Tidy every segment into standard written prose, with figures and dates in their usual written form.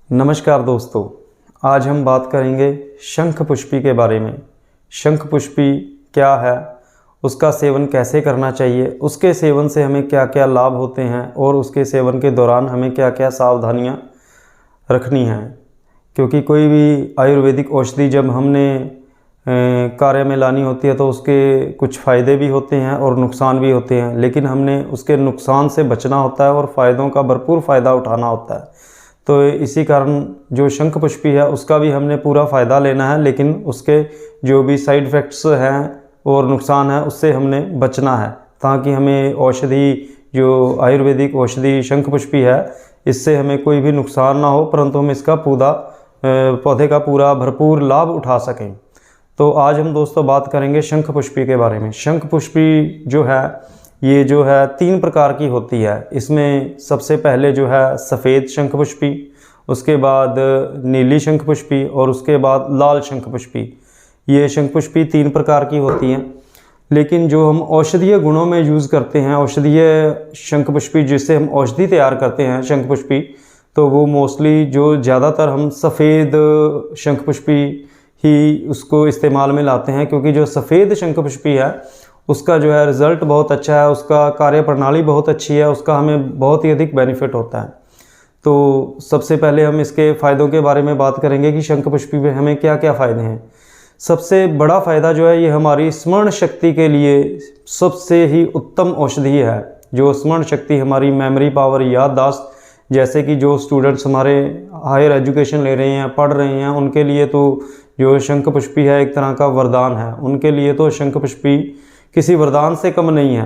नमस्कार दोस्तों, आज हम बात करेंगे शंख पुष्पी के बारे में। शंख पुष्पी क्या है, उसका सेवन कैसे करना चाहिए, उसके सेवन से हमें क्या क्या लाभ होते हैं और उसके सेवन के दौरान हमें क्या क्या सावधानियां रखनी हैं। क्योंकि कोई भी आयुर्वेदिक औषधि जब हमने कार्य में लानी होती है तो उसके कुछ फ़ायदे भी होते हैं और नुकसान भी होते हैं, लेकिन हमने उसके नुकसान से बचना होता है और फ़ायदों का भरपूर फ़ायदा उठाना होता है। तो इसी कारण जो शंख पुष्पी है उसका भी हमने पूरा फ़ायदा लेना है, लेकिन उसके जो भी साइड इफ़ेक्ट्स हैं और नुकसान है उससे हमने बचना है, ताकि हमें औषधि जो आयुर्वेदिक औषधि शंख पुष्पी है इससे हमें कोई भी नुकसान ना हो, परंतु हम इसका पौधे का पूरा भरपूर लाभ उठा सकें। तो आज हम दोस्तों बात करेंगे शंख पुष्पी के बारे में। शंख पुष्पी जो है ये जो है 3 प्रकार की होती है। इसमें सबसे पहले जो है सफ़ेद शंख पुष्पी, उसके बाद नीली शंख पुष्पी और उसके बाद लाल शंख पुष्पी। ये शंख पुष्पी 3 प्रकार की होती हैं। लेकिन जो हम औषधीय गुणों में यूज़ करते हैं, औषधीय शंख पुष्पी जिससे हम औषधि तैयार करते हैं शंख पुष्पी, तो वो मोस्टली जो ज़्यादातर हम सफ़ेद शंख पुष्पी ही उसको इस्तेमाल में लाते हैं। क्योंकि जो सफ़ेद शंख पुष्पी है उसका जो है रिज़ल्ट बहुत अच्छा है, उसका कार्य प्रणाली बहुत अच्छी है, उसका हमें बहुत ही अधिक बेनिफिट होता है। तो सबसे पहले हम इसके फ़ायदों के बारे में बात करेंगे कि शंख पुष्पी में हमें क्या क्या फ़ायदे हैं। सबसे बड़ा फ़ायदा जो है ये हमारी स्मरण शक्ति के लिए सबसे ही उत्तम औषधि है। जो स्मरण शक्ति, हमारी मेमोरी पावर, याददाश्त, जैसे कि जो स्टूडेंट्स हमारे हायर एजुकेशन ले रहे हैं, पढ़ रहे हैं, उनके लिए तो जो शंख पुष्पी है एक तरह का वरदान है। उनके लिए तो शंख पुष्पी किसी वरदान से कम नहीं है।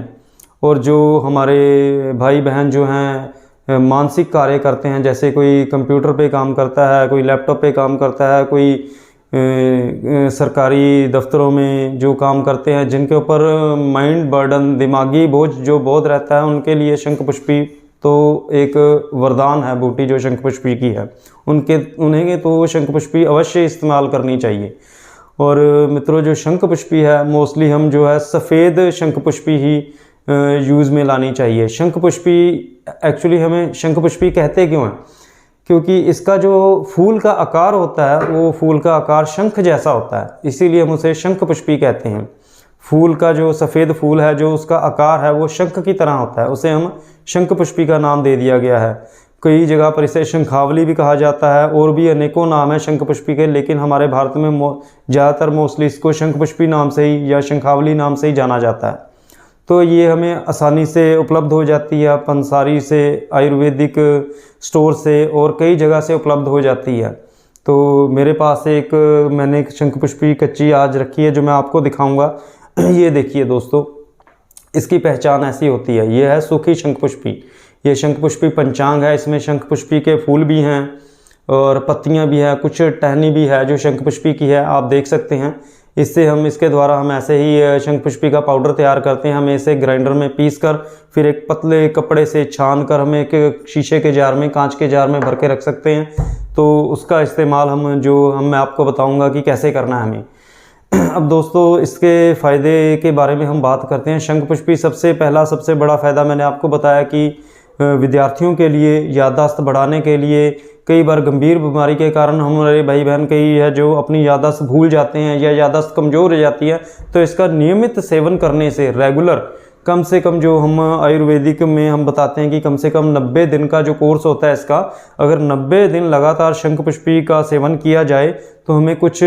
और जो हमारे भाई बहन जो हैं मानसिक कार्य करते हैं, जैसे कोई कंप्यूटर पे काम करता है, कोई लैपटॉप पे काम करता है, कोई सरकारी दफ्तरों में जो काम करते हैं, जिनके ऊपर माइंड बर्डन, दिमागी बोझ जो बहुत रहता है, उनके लिए शंख पुष्पी तो एक वरदान है। बूटी जो शंख पुष्पी की है उन्हें तो शंख पुष्पी अवश्य इस्तेमाल करनी चाहिए। और मित्रों, जो शंख पुष्पी है मोस्टली हम जो है सफ़ेद शंख पुष्पी ही यूज़ में लानी चाहिए। शंख पुष्पी एक्चुअली हमें शंख पुष्पी कहते क्यों हैं? क्योंकि इसका जो फूल का आकार होता है वो फूल का आकार शंख जैसा होता है, इसीलिए हम उसे शंख पुष्पी कहते हैं। फूल का जो सफ़ेद फूल है जो उसका आकार है वो शंख की तरह होता है, उसे हम शंख पुष्पी का नाम दे दिया गया है। कई जगह पर इसे शंखावली भी कहा जाता है और भी अनेकों नाम है शंख पुष्पी के, लेकिन हमारे भारत में ज़्यादातर मोस्टली इसको शंख पुष्पी नाम से ही या शंखावली नाम से ही जाना जाता है। तो ये हमें आसानी से उपलब्ध हो जाती है, पंसारी से, आयुर्वेदिक स्टोर से और कई जगह से उपलब्ध हो जाती है। तो मेरे पास मैंने एक शंख पुष्पी कच्ची आज रखी है जो मैं आपको दिखाऊंगा। ये देखिए दोस्तों, इसकी पहचान ऐसी होती है। ये है सूखी शंख पुष्पी। ये शंख पुष्पी पंचांग है। इसमें शंख पुष्पी के फूल भी हैं और पत्तियां भी हैं, कुछ टहनी भी है जो शंख पुष्पी की है, आप देख सकते हैं। इसके द्वारा हम ऐसे ही शंख पुष्पी का पाउडर तैयार करते हैं। हमें इसे ग्राइंडर में पीस कर फिर एक पतले कपड़े से छान कर हमें एक शीशे के जार में, कांच के जार में भर के रख सकते हैं। तो उसका इस्तेमाल मैं आपको बताऊँगा कि कैसे करना है हमें। अब दोस्तों, इसके फ़ायदे के बारे में हम बात करते हैं। शंख पुष्पी सबसे बड़ा फ़ायदा मैंने आपको बताया कि विद्यार्थियों के लिए याददाश्त बढ़ाने के लिए, कई बार गंभीर बीमारी के कारण हमारे भाई बहन कई है जो अपनी याददाश्त भूल जाते हैं या याददाश्त कमज़ोर हो जाती है, तो इसका नियमित सेवन करने से रेगुलर कम से कम, जो हम आयुर्वेदिक में हम बताते हैं कि कम से कम 90 दिन का जो कोर्स होता है इसका, अगर 90 दिन लगातार शंख पुष्पी का सेवन किया जाए तो हमें कुछ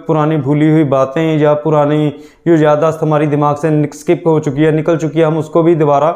पुरानी भूली हुई बातें या पुरानी जो याददाश्त हमारी दिमाग से निकल चुकी है, हम उसको भी दोबारा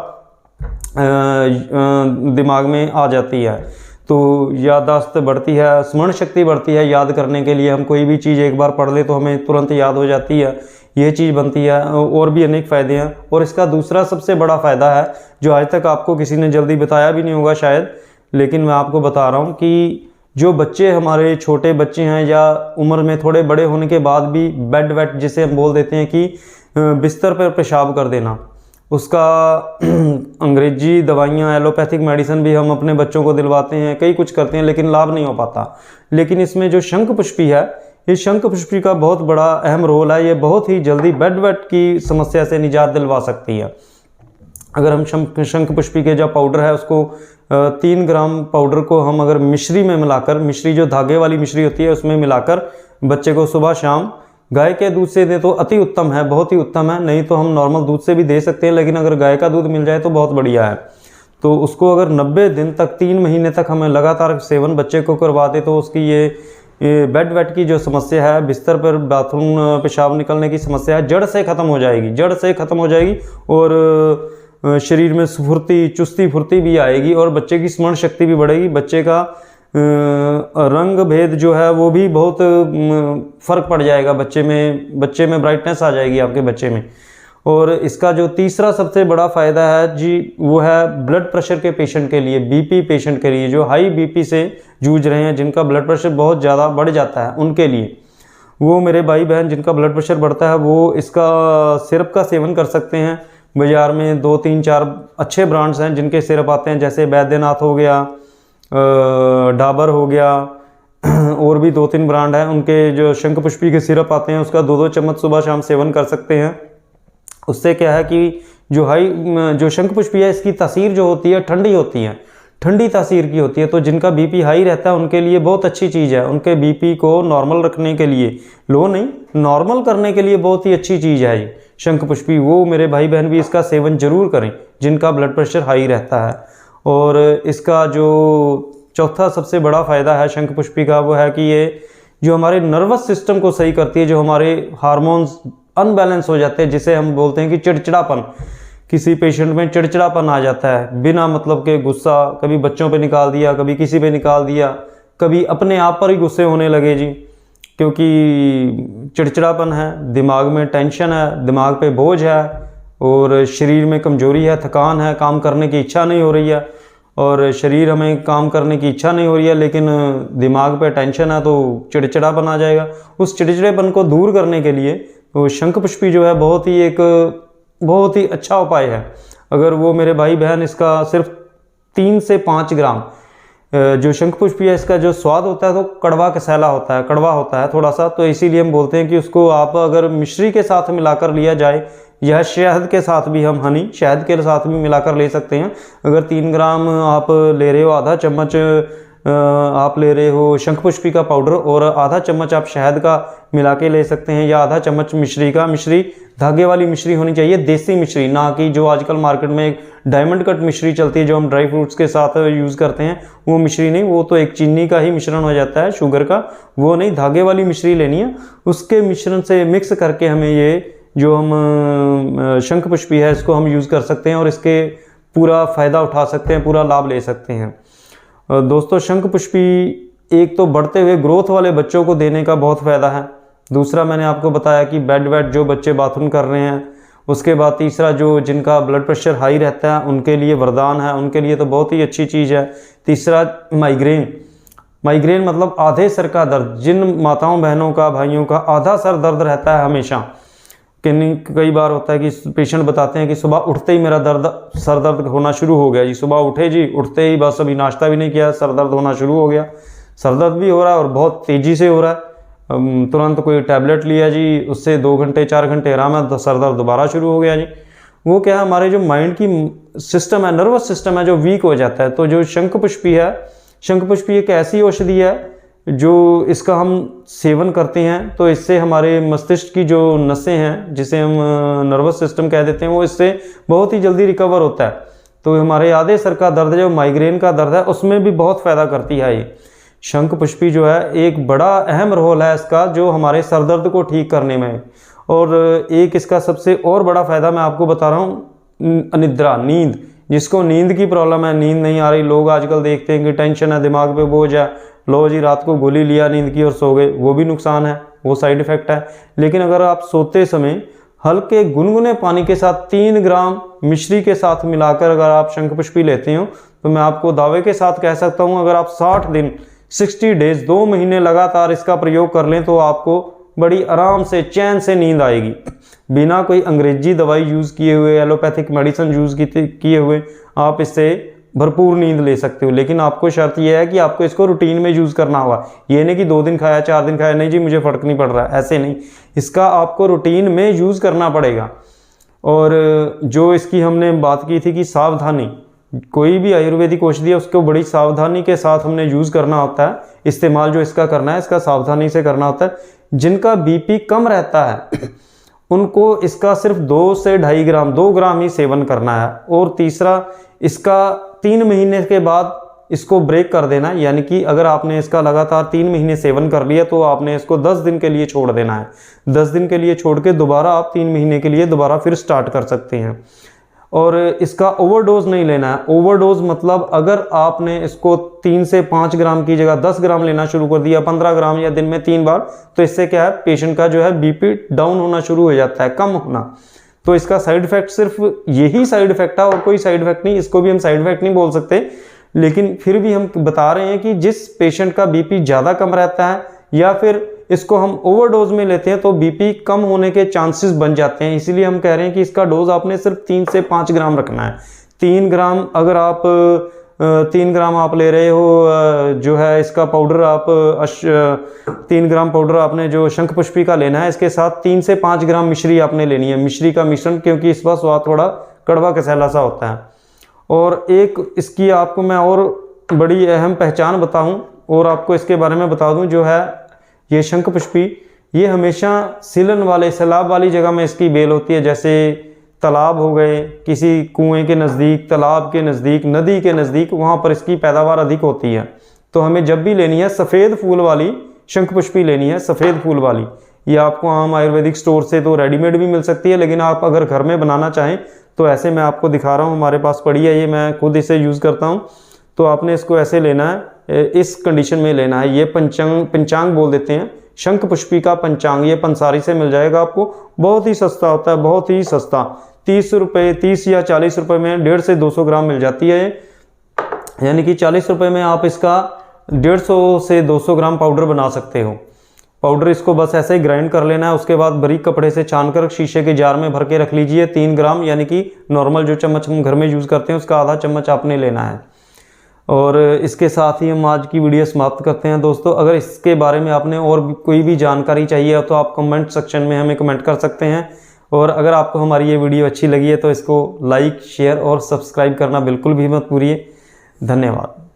दिमाग में आ जाती है। तो याददाश्त बढ़ती है, स्मरण शक्ति बढ़ती है। याद करने के लिए हम कोई भी चीज़ एक बार पढ़ ले तो हमें तुरंत याद हो जाती है, ये चीज़ बनती है। और भी अनेक फ़ायदे हैं। और इसका दूसरा सबसे बड़ा फ़ायदा है जो आज तक आपको किसी ने जल्दी बताया भी नहीं होगा शायद, लेकिन मैं आपको बता रहा हूँ कि जो बच्चे हमारे छोटे बच्चे हैं या उम्र में थोड़े बड़े होने के बाद भी बेड वेट जिसे हम बोल देते हैं कि बिस्तर पर पेशाब कर देना, उसका अंग्रेजी दवाइयाँ, एलोपैथिक मेडिसिन भी हम अपने बच्चों को दिलवाते हैं, कई कुछ करते हैं लेकिन लाभ नहीं हो पाता। लेकिन इसमें जो शंख पुष्पी है, इस शंख पुष्पी का बहुत बड़ा अहम रोल है। ये बहुत ही जल्दी बेड वेट की समस्या से निजात दिलवा सकती है। अगर हम शंख पुष्पी के जो पाउडर है उसको 3 ग्राम पाउडर को हम अगर मिश्री में मिलाकर, मिश्री जो धागे वाली मिश्री होती है उसमें मिलाकर बच्चे को सुबह शाम गाय के दूध से दें तो अति उत्तम है, बहुत ही उत्तम है। नहीं तो हम नॉर्मल दूध से भी दे सकते हैं, लेकिन अगर गाय का दूध मिल जाए तो बहुत बढ़िया है। तो उसको अगर 90 दिन तक, 3 महीने तक हमें लगातार सेवन बच्चे को करवा दे तो उसकी ये बेड वेट की जो समस्या है, बिस्तर पर बाथरूम पेशाब निकलने की समस्या है, जड़ से ख़त्म हो जाएगी, जड़ से ख़त्म हो जाएगी। और शरीर में स्फूर्ति, चुस्ती फुर्ती भी आएगी और बच्चे की स्मरण शक्ति भी बढ़ेगी। बच्चे का रंग भेद जो है वो भी बहुत फ़र्क पड़ जाएगा बच्चे में ब्राइटनेस आ जाएगी आपके बच्चे में। और इसका जो तीसरा सबसे बड़ा फ़ायदा है जी, वो है ब्लड प्रेशर के पेशेंट के लिए, बीपी पेशेंट के लिए, जो हाई बीपी से जूझ रहे हैं, जिनका ब्लड प्रेशर बहुत ज़्यादा बढ़ जाता है, उनके लिए, वो मेरे भाई बहन जिनका ब्लड प्रेशर बढ़ता है वो इसका सिरप का सेवन कर सकते हैं। बाज़ार में 2, 3, 4 अच्छे ब्रांड्स हैं जिनके सिरप आते हैं, जैसे बैद्यनाथ हो गया, डाबर हो गया, और भी 2-3 ब्रांड हैं। उनके जो शंखपुष्पी के सिरप आते हैं उसका 2-2 चम्मच सुबह शाम सेवन कर सकते हैं। उससे क्या है कि जो शंखपुष्पी है इसकी तासीर जो होती है ठंडी होती है, ठंडी तासीर की होती है। तो जिनका बीपी हाई रहता है उनके लिए बहुत अच्छी चीज़ है, उनके बीपी को नॉर्मल रखने के लिए, लो नहीं नॉर्मल करने के लिए बहुत ही अच्छी चीज़ है ये शंखपुष्पी। वो मेरे भाई बहन भी इसका सेवन जरूर करें जिनका ब्लड प्रेशर हाई रहता है। और इसका जो चौथा सबसे बड़ा फ़ायदा है शंखपुष्पी का, वो है कि ये जो हमारे नर्वस सिस्टम को सही करती है, जो हमारे हार्मोन्स अनबैलेंस हो जाते हैं, जिसे हम बोलते हैं कि चिड़चिड़ापन, किसी पेशेंट में चिड़चिड़ापन आ जाता है बिना मतलब के, गुस्सा कभी बच्चों पे निकाल दिया, कभी किसी पे निकाल दिया, कभी अपने आप पर ही गुस्से होने लगे जी, क्योंकि चिड़चिड़ापन है, दिमाग में टेंशन है, दिमाग पे बोझ है और शरीर में कमजोरी है, थकान है, काम करने की इच्छा नहीं हो रही है। और शरीर हमें काम करने की इच्छा नहीं हो रही है लेकिन दिमाग पे टेंशन है तो चिड़चिड़ापन आ जाएगा। उस चिड़चिड़ेपन को दूर करने के लिए तो शंखपुष्पी जो है बहुत ही अच्छा उपाय है। अगर वो मेरे भाई बहन इसका सिर्फ 3 से 5 ग्राम, जो शंखपुष्पी है इसका जो स्वाद होता है तो कड़वा कसैला होता है, कड़वा होता है थोड़ा सा, तो इसीलिए हम बोलते हैं कि उसको आप अगर मिश्री के साथ मिलाकर लिया जाए या शहद के साथ भी, हम हनी शहद के साथ भी मिलाकर ले सकते हैं। अगर 3 ग्राम आप ले रहे हो, आधा चम्मच आप ले रहे हो शंखपुष्पी का पाउडर और आधा चम्मच आप शहद का मिला के ले सकते हैं, या आधा चम्मच मिश्री का, मिश्री धागे वाली मिश्री होनी चाहिए, देसी मिश्री, ना कि जो आजकल मार्केट में एक डायमंड कट मिश्री चलती है जो हम ड्राई फ्रूट्स के साथ यूज़ करते हैं, वो मिश्री नहीं, वो तो एक चीनी का ही मिश्रण हो जाता है, शुगर का, वो नहीं, धागे वाली मिश्री लेनी है। उसके मिश्रण से मिक्स करके हमें ये जो हम शंखपुष्पी है इसको हम यूज़ कर सकते हैं और इसके पूरा फ़ायदा उठा सकते हैं, पूरा लाभ ले सकते हैं। दोस्तों शंखपुष्पी एक तो बढ़ते हुए ग्रोथ वाले बच्चों को देने का बहुत फ़ायदा है। दूसरा मैंने आपको बताया कि बेड वेट जो बच्चे बाथरूम कर रहे हैं, उसके बाद तीसरा जो जिनका ब्लड प्रेशर हाई रहता है उनके लिए वरदान है, उनके लिए तो बहुत ही अच्छी चीज़ है। तीसरा माइग्रेन मतलब आधे सर का दर्द, जिन माताओं बहनों का, भाइयों का आधा सर दर्द रहता है हमेशा, कई बार होता है कि पेशेंट बताते हैं कि सुबह उठते ही मेरा सर दर्द होना शुरू हो गया जी, सुबह उठे जी, उठते ही बस अभी नाश्ता भी नहीं किया, सर दर्द होना शुरू हो गया, सर दर्द भी हो रहा है और बहुत तेज़ी से हो रहा है। तुरंत कोई टैबलेट लिया जी, उससे 2 घंटे 4 घंटे आराम है तो सर दर्द दोबारा शुरू हो गया जी। वो क्या है, हमारे जो माइंड की सिस्टम है, नर्वस सिस्टम है जो वीक हो जाता है। तो जो शंखपुष्पी है, शंखपुष्पी एक ऐसी औषधि है जो इसका हम सेवन करते हैं तो इससे हमारे मस्तिष्क की जो नसें हैं, जिसे हम नर्वस सिस्टम कह देते हैं, वो इससे बहुत ही जल्दी रिकवर होता है। तो हमारे आधे सर का दर्द, जो माइग्रेन का दर्द है, उसमें भी बहुत फ़ायदा करती है ये शंखपुष्पी जो है। एक बड़ा अहम रोल है इसका जो हमारे सर दर्द को ठीक करने में। और एक इसका सबसे और बड़ा फ़ायदा मैं आपको बता रहा हूँ, अनिद्रा, नींद, जिसको नींद की प्रॉब्लम है, नींद नहीं आ रही, लोग आजकल देखते हैं कि टेंशन है, दिमाग पे बोझ है, लो जी रात को गोली लिया नींद की और सो गए, वो भी नुकसान है, वो साइड इफ़ेक्ट है। लेकिन अगर आप सोते समय हल्के गुनगुने पानी के साथ 3 ग्राम मिश्री के साथ मिलाकर अगर आप शंखपुष्पी लेते हो तो मैं आपको दावे के साथ कह सकता हूँ, अगर आप 60 दिन 60 डेज 2 महीने लगातार इसका प्रयोग कर लें तो आपको बड़ी आराम से चैन से नींद आएगी, बिना कोई अंग्रेजी दवाई यूज़ किए हुए, एलोपैथिक मेडिसिन यूज़ किए हुए आप इससे भरपूर नींद ले सकते हो। लेकिन आपको शर्त यह है कि आपको इसको रूटीन में यूज़ करना होगा। ये नहीं कि 2 दिन खाया 4 दिन खाया, नहीं जी मुझे फ़र्क नहीं पड़ रहा है, ऐसे नहीं, इसका आपको रूटीन में यूज़ करना पड़ेगा। और जो इसकी हमने बात की थी कि सावधानी, कोई भी आयुर्वेदिक औषधि है उसको बड़ी सावधानी के साथ हमने यूज़ करना होता है, इस्तेमाल जो इसका करना है इसका सावधानी से करना होता है। जिनका बीपी कम रहता है उनको इसका सिर्फ 2 से 2.5 ग्राम 2 ग्राम ही सेवन करना है। और तीसरा, इसका 3 महीने के बाद इसको ब्रेक कर देना है, यानी कि अगर आपने इसका लगातार 3 महीने सेवन कर लिया तो आपने इसको 10 दिन के लिए छोड़ देना है। 10 दिन के लिए छोड़ के दोबारा आप 3 महीने के लिए दोबारा फिर स्टार्ट कर सकते हैं। और इसका ओवरडोज नहीं लेना है। ओवरडोज मतलब अगर आपने इसको 3 से 5 ग्राम की जगह 10 ग्राम लेना शुरू कर दिया, 15 ग्राम या दिन में 3 बार, तो इससे क्या है, पेशेंट का जो है बीपी डाउन होना शुरू हो जाता है, कम होना। तो इसका साइड इफेक्ट सिर्फ यही साइड इफेक्ट है और कोई साइड इफेक्ट नहीं। इसको भी हम साइड इफेक्ट नहीं बोल सकते, लेकिन फिर भी हम बता रहे हैं कि जिस पेशेंट का बीपी ज़्यादा कम रहता है या फिर इसको हम ओवरडोज में लेते हैं तो बीपी कम होने के चांसेस बन जाते हैं। इसीलिए हम कह रहे हैं कि इसका डोज आपने सिर्फ 3 से 5 ग्राम रखना है। 3 ग्राम अगर आप 3 ग्राम आप ले रहे हो जो है इसका पाउडर, आप 3 ग्राम पाउडर आपने जो शंख पुष्पी का लेना है, इसके साथ 3 से 5 ग्राम मिश्री आपने लेनी है, मिश्री का मिश्रण, क्योंकि इसका स्वाद थोड़ा कड़वा कसैला सा होता है। और एक इसकी आपको मैं और बड़ी अहम पहचान बताऊं और आपको इसके बारे में बता दूं, जो है ये शंख पुष्पी, ये हमेशा सीलन वाले सैलाब वाली जगह में इसकी बेल होती है। जैसे तालाब हो गए, किसी कुएं के नज़दीक, तालाब के नज़दीक, नदी के नज़दीक, वहाँ पर इसकी पैदावार अधिक होती है। तो हमें जब भी लेनी है सफ़ेद फूल वाली शंख पुष्पी लेनी है, सफ़ेद फूल वाली। ये आपको आम आयुर्वेदिक स्टोर से तो रेडीमेड भी मिल सकती है, लेकिन आप अगर घर में बनाना चाहें तो ऐसे मैं आपको दिखा रहा हूँ, हमारे पास पड़ी है ये, मैं खुद इसे यूज़ करता हूँ। तो आपने इसको ऐसे लेना है, इस कंडीशन में लेना है। ये पंचांग बोल देते हैं, शंख पुष्पी का पंचांग, ये पंसारी से मिल जाएगा आपको। बहुत ही सस्ता होता है, बहुत ही सस्ता, 30 रुपये, 30 या 40 रुपये में 150 से 200 ग्राम मिल जाती है। यानी कि 40 रुपये में आप इसका 150 से 200 ग्राम पाउडर बना सकते हो। पाउडर इसको बस ऐसे ही ग्राइंड कर लेना है। उसके बाद बारीक कपड़े से छानकर शीशे के जार में भर के रख लीजिए। 3 ग्राम, यानी कि नॉर्मल जो चम्मच हम घर में यूज़ करते हैं उसका आधा चम्मच आपने लेना है। और इसके साथ ही हम आज की वीडियो समाप्त करते हैं दोस्तों। अगर इसके बारे में आपने और भी कोई भी जानकारी चाहिए तो आप कमेंट सेक्शन में हमें कमेंट कर सकते हैं। और अगर आपको हमारी ये वीडियो अच्छी लगी है तो इसको लाइक, शेयर और सब्सक्राइब करना बिल्कुल भी मत भूलिए। धन्यवाद।